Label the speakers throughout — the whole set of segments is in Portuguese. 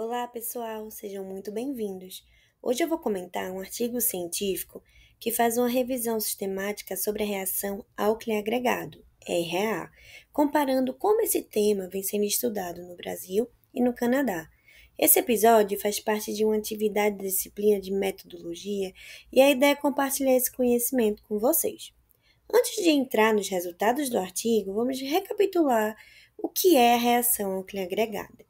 Speaker 1: Olá, pessoal, sejam muito bem-vindos. Hoje eu vou comentar um artigo científico que faz uma revisão sistemática sobre a reação álcool agregado, RA, comparando como esse tema vem sendo estudado no Brasil e no Canadá. Esse episódio faz parte de uma atividade da disciplina de metodologia e a ideia é compartilhar esse conhecimento com vocês. Antes de entrar nos resultados do artigo, vamos recapitular o que é a reação álcool agregada.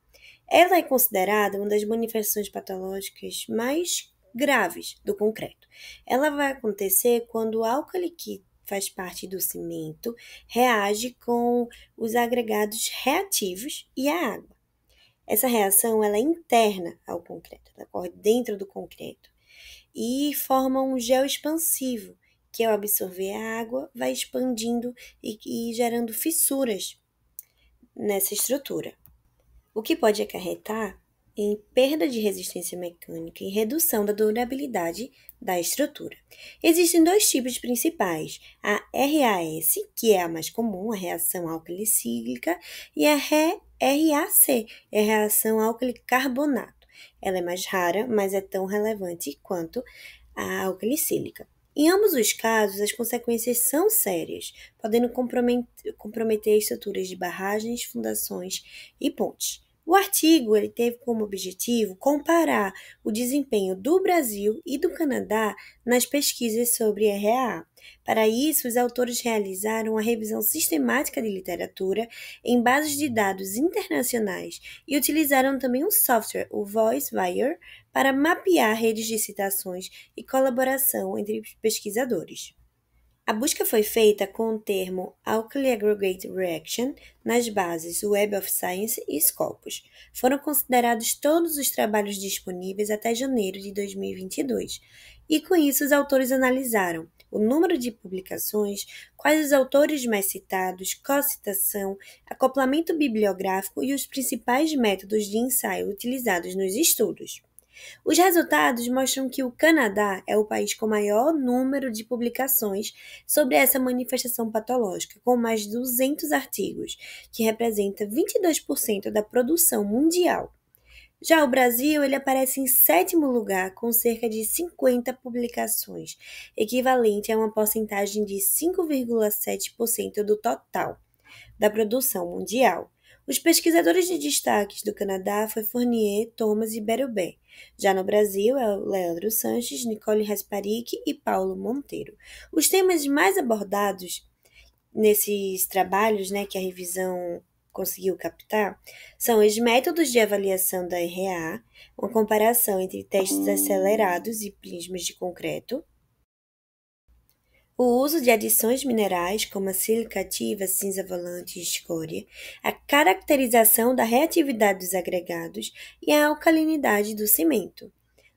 Speaker 1: Ela é considerada uma das manifestações patológicas mais graves do concreto. Ela vai acontecer quando o álcool que faz parte do cimento reage com os agregados reativos e a água. Essa reação ela é interna ao concreto, ela ocorre dentro do concreto e forma um gel expansivo, que ao absorver a água vai expandindo e gerando fissuras nessa estrutura, o que pode acarretar em perda de resistência mecânica e redução da durabilidade da estrutura. Existem dois tipos principais, a RAS, que é a mais comum, a reação álquilo-cíclica, e a RAC, a reação álquilo-carbonato. Ela é mais rara, mas é tão relevante quanto a álquilo-cíclica. Em ambos os casos, as consequências são sérias, podendo comprometer estruturas de barragens, fundações e pontes. O artigo ele teve como objetivo comparar o desempenho do Brasil e do Canadá nas pesquisas sobre RAA. Para isso, os autores realizaram uma revisão sistemática de literatura em bases de dados internacionais e utilizaram também um software, o VoiceWire, para mapear redes de citações e colaboração entre pesquisadores. A busca foi feita com o termo Alkali Aggregate Reaction nas bases Web of Science e Scopus. Foram considerados todos os trabalhos disponíveis até janeiro de 2022, e com isso os autores analisaram o número de publicações, quais os autores mais citados, co-citação, acoplamento bibliográfico e os principais métodos de ensaio utilizados nos estudos. Os resultados mostram que o Canadá é o país com maior número de publicações sobre essa manifestação patológica, com mais de 200 artigos, que representa 22% da produção mundial. Já o Brasil ele aparece em sétimo lugar, com cerca de 50 publicações, equivalente a uma porcentagem de 5,7% do total da produção mundial. Os pesquisadores de destaques do Canadá foi Fournier, Thomas e Berubé. Já no Brasil, é o Leandro Sanches, Nicole Rasparic e Paulo Monteiro. Os temas mais abordados nesses trabalhos, que a revisão conseguiu captar, são os métodos de avaliação da RA, uma comparação entre testes acelerados e prismas de concreto, o uso de adições minerais como a sílica ativa, cinza volante e escória, a caracterização da reatividade dos agregados e a alcalinidade do cimento.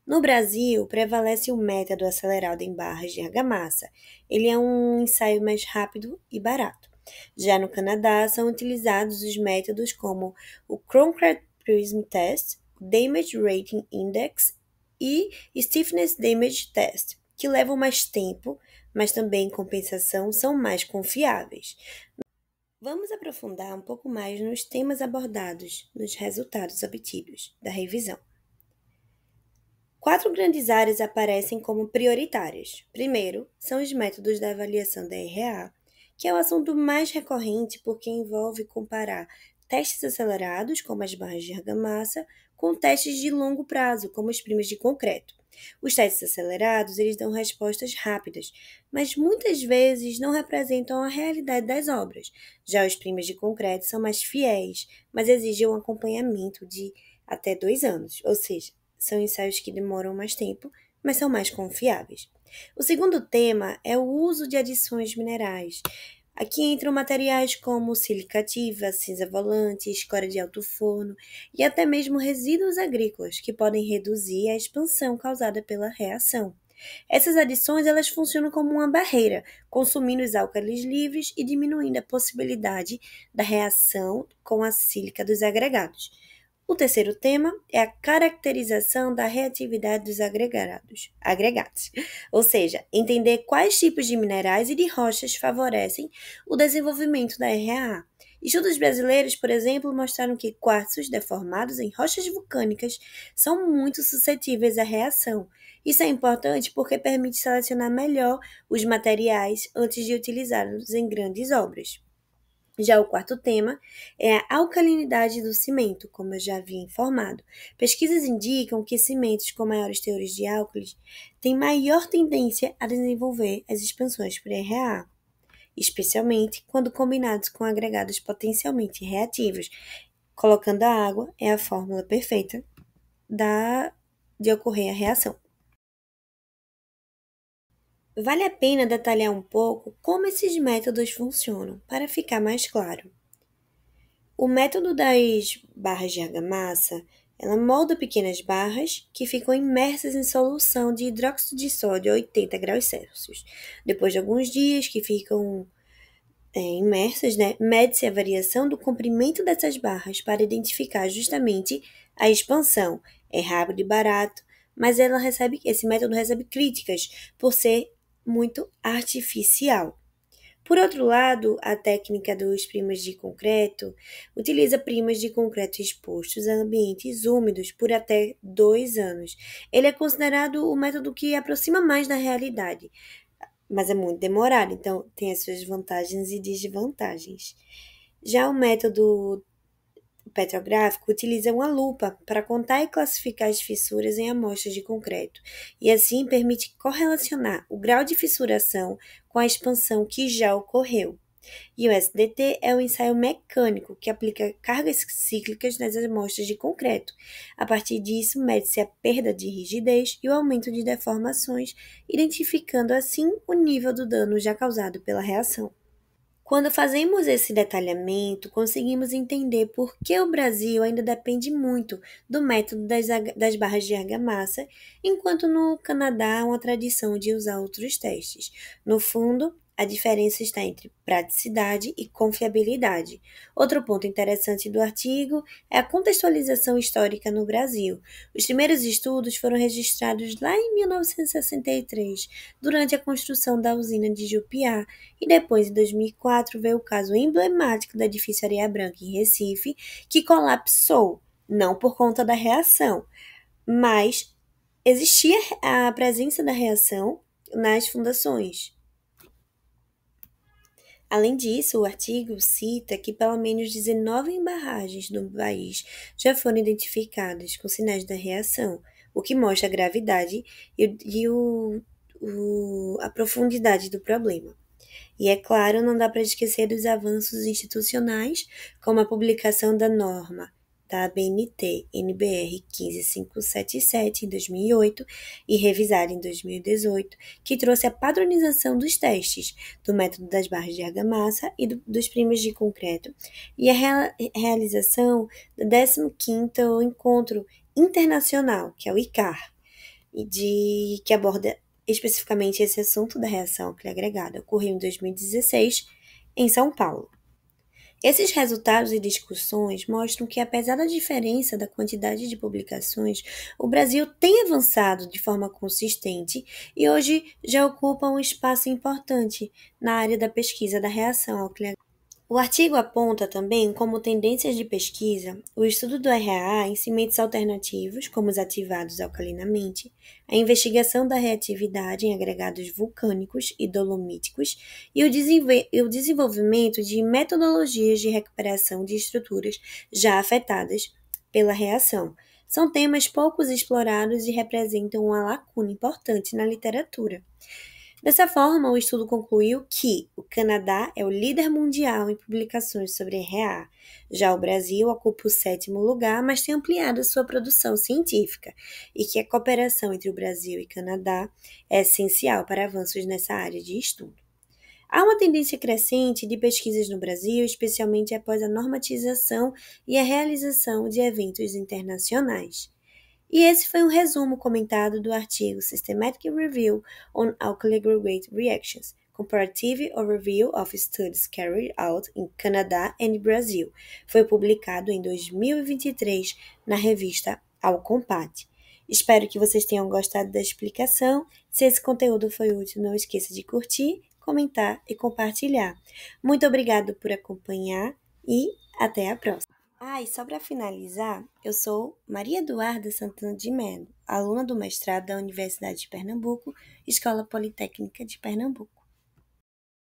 Speaker 1: No Brasil, prevalece o método acelerado em barras de argamassa. Ele é um ensaio mais rápido e barato. Já no Canadá, são utilizados os métodos como o Concrete Prism Test, Damage Rating Index e Stiffness Damage Test, que levam mais tempo, mas também, em compensação, são mais confiáveis. Vamos aprofundar um pouco mais nos temas abordados nos resultados obtidos da revisão. 4 grandes áreas aparecem como prioritárias. Primeiro, são os métodos da avaliação da RA, que é o assunto mais recorrente porque envolve comparar testes acelerados, como as barras de argamassa, com testes de longo prazo, como os primas de concreto. Os testes acelerados, eles dão respostas rápidas, mas muitas vezes não representam a realidade das obras. Já os primas de concreto são mais fiéis, mas exigem um acompanhamento de até 2 anos, ou seja, são ensaios que demoram mais tempo, mas são mais confiáveis. O segundo tema é o uso de adições minerais. Aqui entram materiais como sílica ativa, cinza volante, escória de alto forno e até mesmo resíduos agrícolas, que podem reduzir a expansão causada pela reação. Essas adições elas funcionam como uma barreira, consumindo os álcalis livres e diminuindo a possibilidade da reação com a sílica dos agregados. O terceiro tema é a caracterização da reatividade dos agregados, ou seja, entender quais tipos de minerais e de rochas favorecem o desenvolvimento da RAA. Estudos brasileiros, por exemplo, mostraram que quartzos deformados em rochas vulcânicas são muito suscetíveis à reação. Isso é importante porque permite selecionar melhor os materiais antes de utilizá-los em grandes obras. Já o quarto tema é a alcalinidade do cimento, como eu já havia informado. Pesquisas indicam que cimentos com maiores teores de álcalis têm maior tendência a desenvolver as expansões por RA, especialmente quando combinados com agregados potencialmente reativos. Colocando a água é a fórmula perfeita de ocorrer a reação. Vale a pena detalhar um pouco como esses métodos funcionam, para ficar mais claro. O método das barras de argamassa, ela molda pequenas barras que ficam imersas em solução de hidróxido de sódio a 80 graus Celsius. Depois de alguns dias que ficam imersas, mede-se a variação do comprimento dessas barras para identificar justamente a expansão. É rápido e barato, mas esse método recebe críticas por ser muito artificial. Por outro lado, a técnica dos primas de concreto utiliza primas de concreto expostos a ambientes úmidos por até 2 anos. Ele é considerado o método que aproxima mais da realidade, mas é muito demorado, então tem as suas vantagens e desvantagens. Já o método petrográfico utiliza uma lupa para contar e classificar as fissuras em amostras de concreto, e assim permite correlacionar o grau de fissuração com a expansão que já ocorreu. E o SDT é o ensaio mecânico, que aplica cargas cíclicas nas amostras de concreto. A partir disso, mede-se a perda de rigidez e o aumento de deformações, identificando assim o nível do dano já causado pela reação. Quando fazemos esse detalhamento, conseguimos entender por que o Brasil ainda depende muito do método das barras de argamassa, enquanto no Canadá há uma tradição de usar outros testes. No fundo, a diferença está entre praticidade e confiabilidade. Outro ponto interessante do artigo é a contextualização histórica no Brasil. Os primeiros estudos foram registrados lá em 1963, durante a construção da usina de Jupiá, e depois, em 2004, veio o caso emblemático do edifício Areia Branca, em Recife, que colapsou, não por conta da reação, mas existia a presença da reação nas fundações. Além disso, o artigo cita que pelo menos 19 barragens no país já foram identificadas com sinais da reação, o que mostra a gravidade e a profundidade do problema. E é claro, não dá para esquecer dos avanços institucionais, como a publicação da norma da ABNT NBR 15577 em 2008 e revisada em 2018, que trouxe a padronização dos testes do método das barras de argamassa e dos primas de concreto, e a realização do 15º Encontro Internacional, que é o ICAR, que aborda especificamente esse assunto da reação alquila agregada, ocorreu em 2016 em São Paulo. Esses resultados e discussões mostram que, apesar da diferença da quantidade de publicações, o Brasil tem avançado de forma consistente e hoje já ocupa um espaço importante na área da pesquisa da reação alquila agregada. O artigo aponta também como tendências de pesquisa o estudo do RAA em cimentos alternativos, como os ativados alcalinamente, a investigação da reatividade em agregados vulcânicos e dolomíticos e o desenvolvimento de metodologias de recuperação de estruturas já afetadas pela reação. São temas poucos explorados e representam uma lacuna importante na literatura. Dessa forma, o estudo concluiu que o Canadá é o líder mundial em publicações sobre RA. Já o Brasil ocupa o 7º lugar, mas tem ampliado sua produção científica, e que a cooperação entre o Brasil e Canadá é essencial para avanços nessa área de estudo. Há uma tendência crescente de pesquisas no Brasil, especialmente após a normatização e a realização de eventos internacionais. E esse foi um resumo comentado do artigo Systematic Review on Alkali Aggregate Reactions, Comparative Overview of Studies Carried Out in Canada and Brazil. Foi publicado em 2023 na revista Alcompat. Espero que vocês tenham gostado da explicação. Se esse conteúdo foi útil, não esqueça de curtir, comentar e compartilhar. Muito obrigado por acompanhar. e até a próxima. E só para finalizar, eu sou Maria Eduarda Santana de Mello, aluna do mestrado da Universidade de Pernambuco, Escola Politécnica de Pernambuco.